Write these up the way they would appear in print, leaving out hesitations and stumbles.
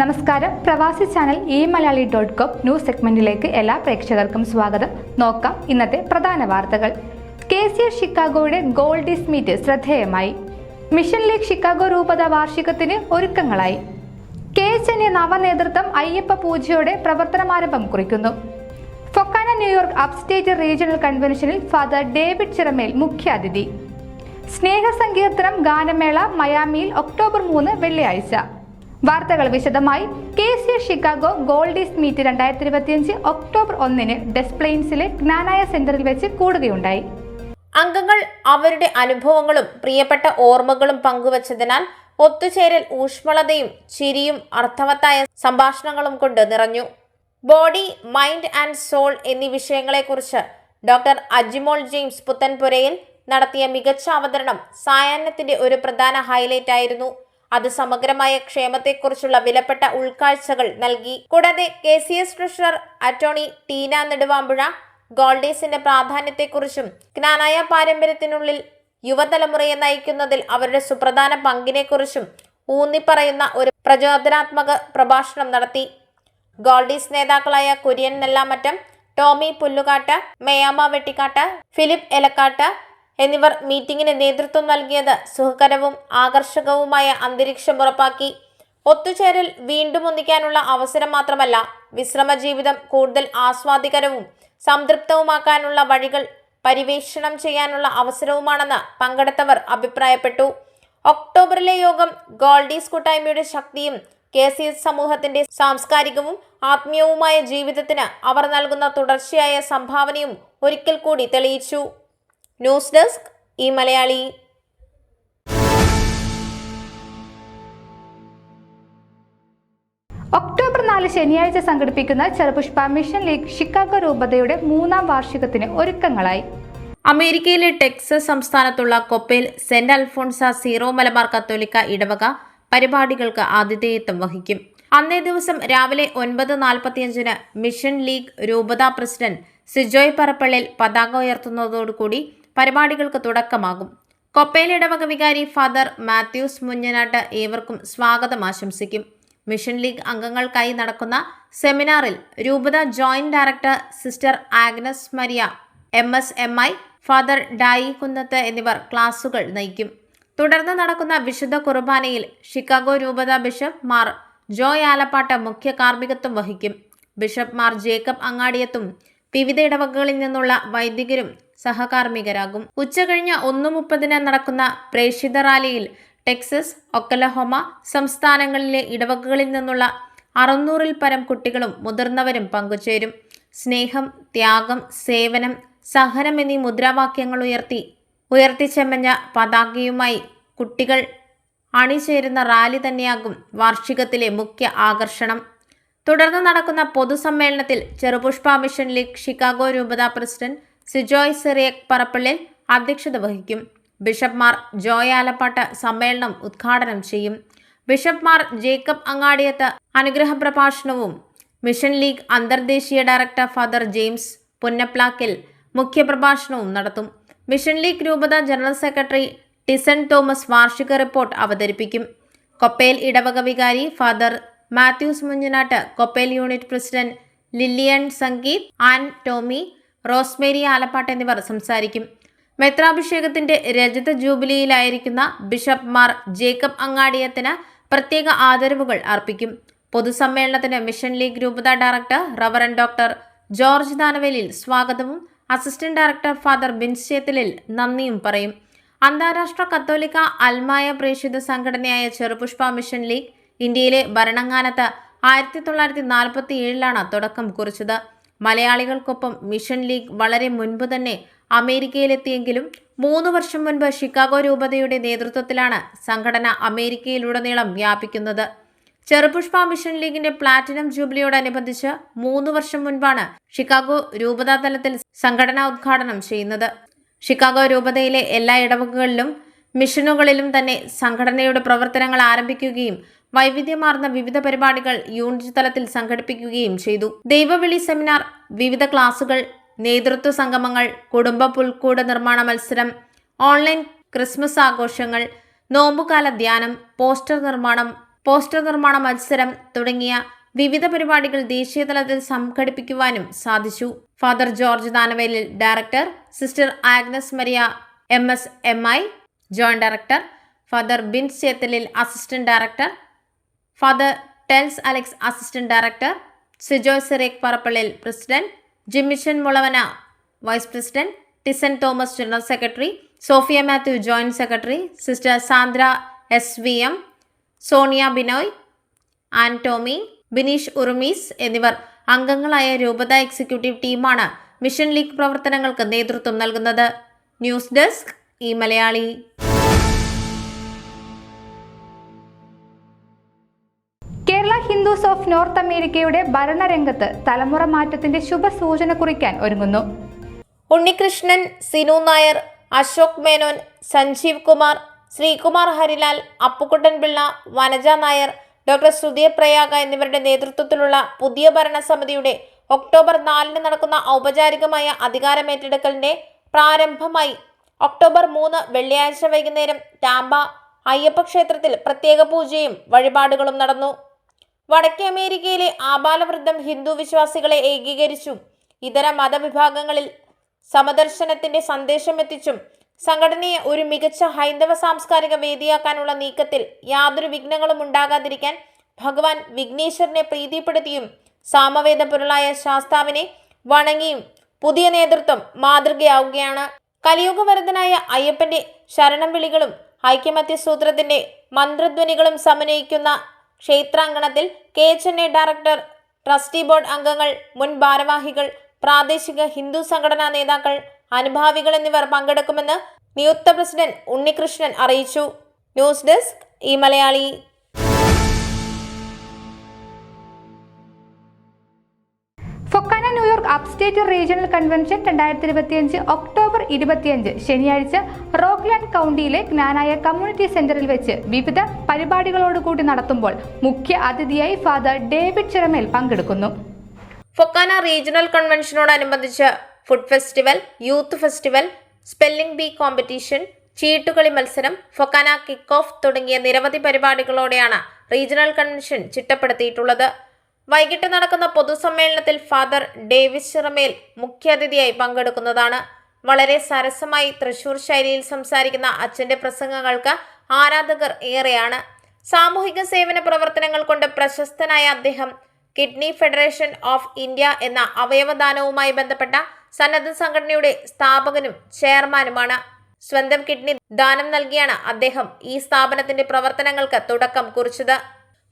നമസ്കാരം. പ്രവാസി channel e-malayali.com news സെഗ്മെന്റിലേക്ക് എല്ലാ പ്രേക്ഷകർക്കും സ്വാഗതം. നോക്കാം ഇന്നത്തെ പ്രധാന വാർത്തകൾ. KCS ഷിക്കാഗോയുടെ ഗോൾഡീസ് മീറ്റ് ശ്രദ്ധേയമായി. മിഷൻ ലീഗ് ഷിക്കാഗോ രൂപത വാർഷികത്തിന് ഒരുക്കങ്ങളായി. KHNA നവനേതൃത്വം അയ്യപ്പ പൂജയോടെ പ്രവർത്തനമാരംഭം കുറിക്കുന്നു. ഫൊക്കാന ന്യൂയോർക്ക് അപ്സ്റ്റേറ്റ് റീജിയണൽ കൺവെൻഷനിൽ ഫാദർ ഡേവിഡ് ചിറമേൽ മുഖ്യാതിഥി. സ്നേഹസങ്കീർത്തനം ഗാനമേള മയാമിയിൽ ഒക്ടോബർ 3 വെള്ളിയാഴ്ച. വാർത്തകൾ വിശദമായി. KCS Chicago Goldies meet 2025 October 1 Des പ്ലെയിൻസിലെ ജ്ഞാനായ സെന്ററിൽ വെച്ച് കൂടുകയുണ്ടായി. അംഗങ്ങൾ അവരുടെ അനുഭവങ്ങളും പ്രിയപ്പെട്ട ഓർമ്മകളും പങ്കുവച്ചതിനാൽ ഒത്തുചേരൽ ഊഷ്മളതയും ചിരിയും അർത്ഥവത്തായ സംഭാഷണങ്ങളും കൊണ്ട് നിറഞ്ഞു. ബോഡി, മൈൻഡ് ആൻഡ് സോൾ എന്നീ വിഷയങ്ങളെക്കുറിച്ച് ഡോക്ടർ അജിമോൾ ജെയിംസ് പുത്തൻപുരയിൽ നടത്തിയ മികച്ച അവതരണം സായാഹ്നത്തിന്റെ ഒരു പ്രധാന ഹൈലൈറ്റ് ആയിരുന്നു. അത് സമഗ്രമായ ക്ഷേമത്തെക്കുറിച്ചുള്ള വിലപ്പെട്ട ഉൾക്കാഴ്ചകൾ നൽകി. കൂടാതെ KCS treasurer attorney Tina Neduvampuzha ഗോൾഡീസിന്റെ പ്രാധാന്യത്തെക്കുറിച്ചും ജ്ഞാനായ പാരമ്പര്യത്തിനുള്ളിൽ യുവതലമുറയെ നയിക്കുന്നതിൽ അവരുടെ സുപ്രധാന പങ്കിനെക്കുറിച്ചും ഊന്നിപ്പറയുന്ന ഒരു പ്രചോദനാത്മക പ്രഭാഷണം നടത്തി. ഗോൾഡീസ് നേതാക്കളായ കുര്യൻ നെല്ലാമറ്റം, ടോമി പുല്ലുകാട്ട്, മേയാമ വെട്ടിക്കാട്ട്, ഫിലിപ്പ് എലക്കാട്ട് എന്നിവർ മീറ്റിംഗിന് നേതൃത്വം നൽകിയത് സുഖകരവും ആകർഷകവുമായ അന്തരീക്ഷം ഉറപ്പാക്കി. ഒത്തുചേരൽ വീണ്ടും ഒന്നിക്കാനുള്ള അവസരം മാത്രമല്ല, വിശ്രമ ജീവിതം കൂടുതൽ ആസ്വാദികരവും സംതൃപ്തവുമാക്കാനുള്ള വഴികൾ പര്യവേക്ഷണം ചെയ്യാനുള്ള അവസരവുമാണെന്ന് പങ്കെടുത്തവർ അഭിപ്രായപ്പെട്ടു. ഒക്ടോബറിലെ യോഗം ഗോൾഡീസ് കൂട്ടായ്മയുടെ ശക്തിയും KCS സമൂഹത്തിന്റെ സാംസ്കാരികവും ആത്മീയവുമായ ജീവിതത്തിന് അവർ നൽകുന്ന തുടർച്ചയായ സംഭാവനയും ഒരിക്കൽ കൂടി തെളിയിച്ചു. News desk e-മലയാളി. ഒക്ടോബർ 4 ശനിയാഴ്ച സംഘടിപ്പിക്കുന്ന ചെറുപുഷ്പ മിഷൻ ലീഗ് ഷിക്കാഗോ രൂപതയുടെ 3ാം വാർഷികത്തിന് ഒരുക്കങ്ങളായി. അമേരിക്കയിലെ ടെക്സസ് സംസ്ഥാനത്തുള്ള കൊപ്പയിൽ സെന്റ് അൽഫോൺസ സീറോ മലബാർ കത്തോലിക്ക ഇടവക പരിപാടികൾക്ക് ആതിഥേയത്വം വഹിക്കും. അന്നേ ദിവസം രാവിലെ 9:45 മിഷൻ ലീഗ് രൂപതാ പ്രസിഡന്റ് സിജോയ് പറപ്പള്ളിൽ പതാക ഉയർത്തുന്നതോടുകൂടി പരിപാടികൾക്ക് തുടക്കമാകും. കൊപ്പയിൽ ഇടവക വികാരി ഫാദർ മാത്യൂസ് മുഞ്ഞനാട്ട് ഏവർക്കും സ്വാഗതം ആശംസിക്കും. മിഷൻ ലീഗ് അംഗങ്ങൾക്കായി നടക്കുന്ന സെമിനാറിൽ രൂപത joint director sister Agnes Maria MSMI, father Dai Kunnath എന്നിവർ ക്ലാസുകൾ നയിക്കും. തുടർന്ന് നടക്കുന്ന വിശുദ്ധ കുർബാനയിൽ ഷിക്കാഗോ രൂപത ബിഷപ്പ് മാർ ജോയ് ആലപ്പാട്ട് മുഖ്യ കാർമ്മികത്വം വഹിക്കും. ബിഷപ്പ് മാർ ജേക്കബ് അങ്ങാടിയത്തും വിവിധ ഇടവകകളിൽ നിന്നുള്ള വൈദികരും സഹകാർമ്മികരാകും. ഉച്ചകഴിഞ്ഞ് 1:30 നടക്കുന്ന പ്രേക്ഷിത റാലിയിൽ ടെക്സസ്, ഒക്കലഹോമ സംസ്ഥാനങ്ങളിലെ ഇടവകകളിൽ നിന്നുള്ള 600-ൽ പരം കുട്ടികളും മുതിർന്നവരും പങ്കുചേരും. സ്നേഹം, ത്യാഗം, സേവനം, സഹനം എന്നീ മുദ്രാവാക്യങ്ങൾ ഉയർത്തിച്ചെമ്മഞ്ഞ പതാകയുമായി കുട്ടികൾ അണിചേരുന്ന റാലി തന്നെയാകും വാർഷികത്തിലെ മുഖ്യ ആകർഷണം. തുടർന്ന് നടക്കുന്ന പൊതുസമ്മേളനത്തിൽ ചെറുപുഷ്പ മിഷൻ ലീഗ് ഷിക്കാഗോ രൂപതാ പ്രസിഡന്റ് സിജോയ് സിറിയക് പറപ്പള്ളിൽ അധ്യക്ഷത വഹിക്കും. ബിഷപ്പ് മാർ ജോയ് ആലപ്പാട്ട് സമ്മേളനം ഉദ്ഘാടനം ചെയ്യും. ബിഷപ്പ് മാർ ജേക്കബ് അങ്ങാടിയത്ത് അനുഗ്രഹ പ്രഭാഷണവും മിഷൻ ലീഗ് അന്തർദേശീയ ഡയറക്ടർ ഫാദർ ജെയിംസ് പുന്നപ്ലാക്കിൽ മുഖ്യപ്രഭാഷണവും നടത്തും. മിഷൻ ലീഗ് രൂപത ജനറൽ സെക്രട്ടറി ടിസൺ തോമസ് വാർഷിക റിപ്പോർട്ട് അവതരിപ്പിക്കും. കൊപ്പയിൽ ഇടവക വികാരി ഫാദർ മാത്യൂസ് മുഞ്ഞനാട്ട്, കൊപ്പയിൽ unit president Lillian Sangeeth, Ann Tomy, Rosemary Alappatt എന്നിവർ സംസാരിക്കും. മെത്രാഭിഷേകത്തിന്റെ രജത ജൂബിലിയിലായിരിക്കുന്ന ബിഷപ്പ് മാർ ജേക്കബ് അങ്ങാടിയത്തിന് പ്രത്യേക ആദരവുകൾ അർപ്പിക്കും. പൊതുസമ്മേളനത്തിന് മിഷൻ ലീഗ് രൂപത director reverend doctor George Danavelil സ്വാഗതവും assistant director father Bins Chethalil നന്ദിയും പറയും. അന്താരാഷ്ട്ര കത്തോലിക്ക അൽമായ പ്രേക്ഷിത സംഘടനയായ ചെറുപുഷ്പ മിഷൻ ലീഗ് ഇന്ത്യയിലെ ഭരണങ്ങാനത്ത് 1947 തുടക്കം കുറിച്ചത്. മലയാളികൾക്കൊപ്പം മിഷൻ ലീഗ് വളരെ മുൻപ് തന്നെ അമേരിക്കയിലെത്തിയെങ്കിലും 3 വർഷം മുൻപ് ഷിക്കാഗോ രൂപതയുടെ നേതൃത്വത്തിലാണ് സംഘടന അമേരിക്കയിലുടനീളം വ്യാപിക്കുന്നത്. ചെറുപുഷ്പ മിഷൻ ലീഗിന്റെ പ്ലാറ്റിനം ജൂബിലിയോടനുബന്ധിച്ച് 3 വർഷം മുൻപാണ് ഷിക്കാഗോ രൂപതാ തലത്തിൽ സംഘടനാ ഉദ്ഘാടനം ചെയ്യുന്നത്. ഷിക്കാഗോ രൂപതയിലെ എല്ലാ ഇടവകകളിലും മിഷനുകളിലും തന്നെ സംഘടനയുടെ പ്രവർത്തനങ്ങൾ ആരംഭിക്കുകയും വൈവിധ്യമാർന്ന വിവിധ പരിപാടികൾ യൂണിറ്റ് തലത്തിൽ സംഘടിപ്പിക്കുകയും ചെയ്തു. ദൈവവിളി സെമിനാർ, വിവിധ ക്ലാസുകൾ, നേതൃത്വ സംഗമങ്ങൾ, കുടുംബ പുൽക്കൂട് നിർമ്മാണ മത്സരം, ഓൺലൈൻ ക്രിസ്മസ് ആഘോഷങ്ങൾ, നോമ്പുകാല ധ്യാനം, പോസ്റ്റർ നിർമ്മാണം, പോസ്റ്റർ നിർമ്മാണ മത്സരം തുടങ്ങിയ വിവിധ പരിപാടികൾ ദേശീയതലത്തിൽ സംഘടിപ്പിക്കുവാനും സാധിച്ചു. Father George Danavelil director, sister Agnes Maria MSMI joint director, father Bins Chethalil assistant director, father Tels Alex assistant director, Sijoy Sirek Parappallil president, Jimmishan Mulavana vice president, Tison Thomas general secretary, Sophia Mathew joint secretary, sister Sandra SVM, Sonia Binoy, Antomy, Bineesh Urumees എന്നിവർ അംഗങ്ങളായ രൂപത എക്സിക്യൂട്ടീവ് ടീമാണ് mission league പ്രവർത്തനങ്ങൾക്ക് നേതൃത്വം നൽകുന്നത്. News desk ഈ Malayali. Kerala Hindus of north അമേരിക്കയുടെ ഭരണരംഗത്ത് തലമുറ മാറ്റത്തിന്റെ ശുഭസൂചന കുറിക്കാൻ ഒരുങ്ങുന്നു. ഉണ്ണികൃഷ്ണൻ, സിനു നായർ, അശോക് മേനോൻ, സഞ്ജീവ് കുമാർ, ശ്രീകുമാർ ഹരിലാൽ, അപ്പുക്കുട്ടൻ പിള്ള, വനജ നായർ, ഡോക്ടർ സുധീർ പ്രയാഗ എന്നിവരുടെ നേതൃത്വത്തിലുള്ള പുതിയ ഭരണസമിതിയുടെ ഒക്ടോബർ 4 നടക്കുന്ന ഔപചാരികമായ അധികാരമേറ്റെടുക്കലിന്റെ പ്രാരംഭമായി ഒക്ടോബർ 3 വെള്ളിയാഴ്ച വൈകുന്നേരം ടാമ്പ അയ്യപ്പ ക്ഷേത്രത്തിൽ പ്രത്യേക പൂജയും വഴിപാടുകളും നടന്നു. വടക്കേ അമേരിക്കയിലെ ആബാലവൃദ്ധം ഹിന്ദു വിശ്വാസികളെ ഏകീകരിച്ചും ഇതര മതവിഭാഗങ്ങളിൽ സമദർശനത്തിന്റെ സന്ദേശമെത്തിച്ചും സംഘടനയെ ഒരു മികച്ച ഹൈന്ദവ സാംസ്കാരിക വേദിയാക്കാനുള്ള നീക്കത്തിൽ യാതൊരു വിഘ്നങ്ങളും ഉണ്ടാകാതിരിക്കാൻ ഭഗവാൻ വിഘ്നേശ്വരനെ പ്രീതിപ്പെടുത്തിയും സാമവേദ പൊരുളായ ശാസ്താവിനെ വണങ്ങിയും പുതിയ നേതൃത്വം മാതൃകയാവുകയാണ്. കലിയുഗവരദനായ അയ്യപ്പന്റെ ശരണം വിളികളും ഐക്യമത്യ സൂത്രത്തിന്റെ മന്ത്രധ്വനികളും സമന്വയിക്കുന്ന ക്ഷേത്രാങ്കണത്തിൽ KHNA ഡയറക്ടർ, ട്രസ്റ്റി ബോർഡ് അംഗങ്ങൾ, മുൻ ഭാരവാഹികൾ, പ്രാദേശിക ഹിന്ദു സംഘടനാ നേതാക്കൾ, അനുഭാവികൾ എന്നിവർ പങ്കെടുക്കുമെന്ന് നിയുക്ത പ്രസിഡന്റ് ഉണ്ണികൃഷ്ണൻ അറിയിച്ചു. News desk eMalayalee. FOKANA New York upstate regional convention 2025 October 25 ശനിയാഴ്ച റോക്ക്ലാൻഡ് കൗണ്ടിയിലെ ജ്ഞാനായ കമ്മ്യൂണിറ്റി സെന്ററിൽ വെച്ച് വിവിധ പരിപാടികളോടുകൂടി നടത്തുമ്പോൾ മുഖ്യ അതിഥിയായി ഫാദർ ഡേവിഡ് ചിറമേൽ പങ്കെടുക്കുന്നു. ഫൊക്കാന റീജിയണൽ കൺവെൻഷനോടനുബന്ധിച്ച് food festival, youth festival, spelling bee competition, ചീട്ടുകളി മത്സരം, ഫൊക്കാന കിക്ക് ഓഫ് തുടങ്ങിയ നിരവധി പരിപാടികളോടെയാണ് റീജിയണൽ കൺവെൻഷൻ ചിട്ടപ്പെടുത്തിയിട്ടുള്ളത്. വൈകിട്ട് നടക്കുന്ന പൊതുസമ്മേളനത്തിൽ ഫാദർ ഡേവിസ് ചിറമേൽ മുഖ്യാതിഥിയായി പങ്കെടുക്കുന്നതാണ്. വളരെ സരസമായി തൃശൂർ ശൈലിയിൽ സംസാരിക്കുന്ന അച്ഛന്റെ പ്രസംഗങ്ങൾക്ക് ആരാധകർ ഏറെയാണ്. സാമൂഹിക സേവന പ്രവർത്തനങ്ങൾ കൊണ്ട് പ്രശസ്തനായ അദ്ദേഹം കിഡ്നി ഫെഡറേഷൻ ഓഫ് ഇന്ത്യ എന്ന അവയവദാനവുമായി ബന്ധപ്പെട്ട സന്നദ്ധ സംഘടനയുടെ സ്ഥാപകനും ചെയർമാനുമാണ്. സ്വന്തം കിഡ്നി ദാനം നൽകിയാണ് അദ്ദേഹം ഈ സ്ഥാപനത്തിന്റെ പ്രവർത്തനങ്ങൾക്ക് തുടക്കം കുറിച്ചത്.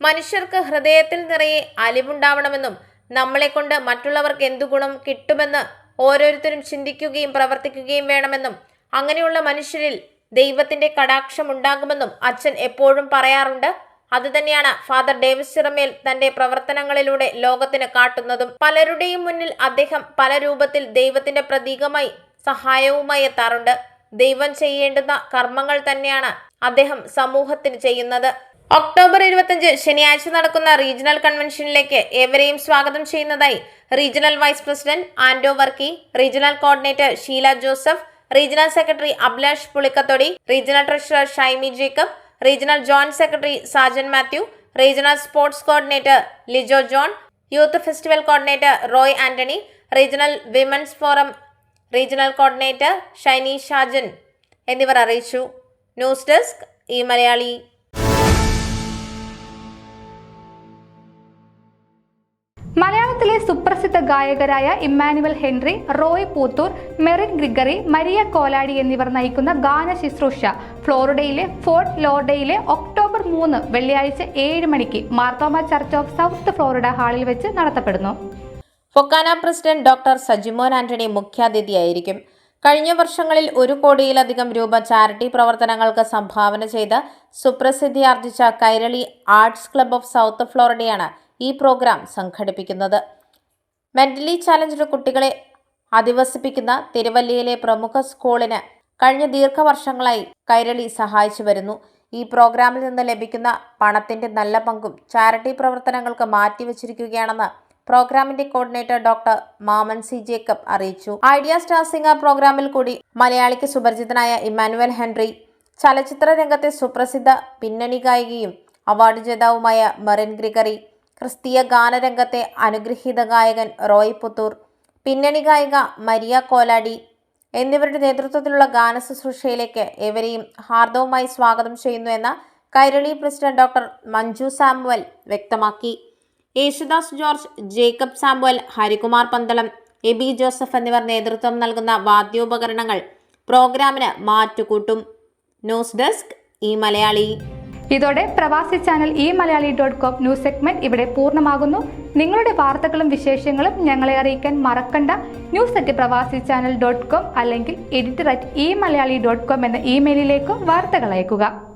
മനുഷ്യർക്ക് ഹൃദയത്തിൽ നിറയെ അലിവുണ്ടാവണമെന്നും നമ്മളെ കൊണ്ട് മറ്റുള്ളവർക്ക് എന്തു ഗുണം കിട്ടുമെന്ന് ഓരോരുത്തരും ചിന്തിക്കുകയും പ്രവർത്തിക്കുകയും വേണമെന്നും അങ്ങനെയുള്ള മനുഷ്യരിൽ ദൈവത്തിന്റെ കടാക്ഷം ഉണ്ടാകുമെന്നും അച്ഛൻ എപ്പോഴും പറയാറുണ്ട്. അതുതന്നെയാണ് ഫാദർ ഡേവിസ് ചിറമേൽ തന്റെ പ്രവർത്തനങ്ങളിലൂടെ ലോകത്തിന് കാട്ടുന്നതും. പലരുടെയും മുന്നിൽ അദ്ദേഹം പല രൂപത്തിൽ ദൈവത്തിന്റെ പ്രതീകമായി സഹായവുമായി എത്താറുണ്ട്. ദൈവം ചെയ്യേണ്ടുന്ന കർമ്മങ്ങൾ തന്നെയാണ് അദ്ദേഹം സമൂഹത്തിന് ചെയ്യുന്നത്. ഒക്ടോബർ 25 ശനിയാഴ്ച നടക്കുന്ന റീജിയണൽ കൺവെൻഷനിലേക്ക് ഏവരെയും സ്വാഗതം ചെയ്യുന്നതായി regional vice president Ando Varkey, regional coordinator Sheela Joseph, regional secretary Abhilash Pulikkathodi, regional treasurer Shaimy Jacob, regional joint secretary Sajan Mathew, regional sports coordinator Lijo John, youth festival coordinator Roy Antony, regional women's forum regional coordinator Shiny Shajan എന്നിവർ അറിയിച്ചു. News desk eMalayalee. മലയാളത്തിലെ സുപ്രസിദ്ധ ഗായകരായ Emmanuel Henry, Roy Poothur, Merin Gregory, Maria Koladi എന്നിവർ നയിക്കുന്ന ഗാന ശുശ്രൂഷ ഫ്ലോറിഡയിലെ fort ലോർഡയിലെ October 3 വെള്ളിയാഴ്ച 7 മണിക്ക് Marthoma church of south Florida ഹാളിൽ വെച്ച് നടത്തപ്പെടുന്നു. FOKANA president doctor Sajimon Antony മുഖ്യാതിഥിയായിരിക്കും. കഴിഞ്ഞ വർഷങ്ങളിൽ 1 കോടിയിലധികം രൂപ ചാരിറ്റി പ്രവർത്തനങ്ങൾക്ക് സംഭാവന ചെയ്ത് സുപ്രസിദ്ധിയാർജിച്ച Kairali arts club of south ഫ്ലോറിഡയാണ് ഈ പ്രോഗ്രാം സംഘടിപ്പിക്കുന്നത്. മെന്റലി ചാലഞ്ച്ഡ് കുട്ടികളെ അധിവസിപ്പിക്കുന്ന തിരുവല്ലയിലെ പ്രമുഖ സ്കൂളിന് കഴിഞ്ഞ ദീർഘവർഷങ്ങളായി കൈരളി സഹായിച്ചു വരുന്നു. ഈ പ്രോഗ്രാമിൽ നിന്ന് ലഭിക്കുന്ന പണത്തിന്റെ നല്ല പങ്കും ചാരിറ്റി പ്രവർത്തനങ്ങൾക്ക് മാറ്റിവെച്ചിരിക്കുകയാണെന്ന് പ്രോഗ്രാമിന്റെ കോർഡിനേറ്റർ ഡോക്ടർ മാമൻ സി ജേക്കബ് അറിയിച്ചു. ഐഡിയ സ്റ്റാർ സിംഗർ പ്രോഗ്രാമിൽ കൂടി മലയാളിക്ക് സുപരിചിതനായ ഇമ്മാനുവൽ ഹെൻറി, ചലച്ചിത്ര രംഗത്തെ സുപ്രസിദ്ധ പിന്നണി ഗായികയും അവാർഡ് ജേതാവുമായ മെറിൻ ഗ്രിഗറി, ക്രിസ്തീയ ഗാനരംഗത്തെ അനുഗ്രഹീത ഗായകൻ റോയ് പുത്തൂർ, പിന്നണി ഗായിക മരിയ കോലാടി എന്നിവരുടെ നേതൃത്വത്തിലുള്ള ഗാന ശുശ്രൂഷയിലേക്ക് ഏവരെയും ഹാർദവുമായി സ്വാഗതം ചെയ്യുന്നു എന്ന Kairali president doctor Manju Samuel വ്യക്തമാക്കി. Yesudas George, Jacob Samuel, Harikumar Pandalam, Eby Joseph എന്നിവർ നേതൃത്വം നൽകുന്ന വാദ്യോപകരണങ്ങൾ പ്രോഗ്രാമിന് മാറ്റുകൂട്ടും. ന്യൂസ് ഡെസ്ക് ഈ മലയാളി. ഇതോടെ പ്രവാസി ചാനൽ eMalayali.com ന്യൂസ് സെഗ്മെന്റ് ഇവിടെ പൂർണ്ണമാകുന്നു. നിങ്ങളുടെ വാർത്തകളും വിശേഷങ്ങളും ഞങ്ങളെ അറിയിക്കാൻ മറക്കണ്ട. news@pravasichannel.com അല്ലെങ്കിൽ editor@eMalayali.com എന്ന ഇമെയിലിലേക്ക് വാർത്തകൾ അയക്കുക.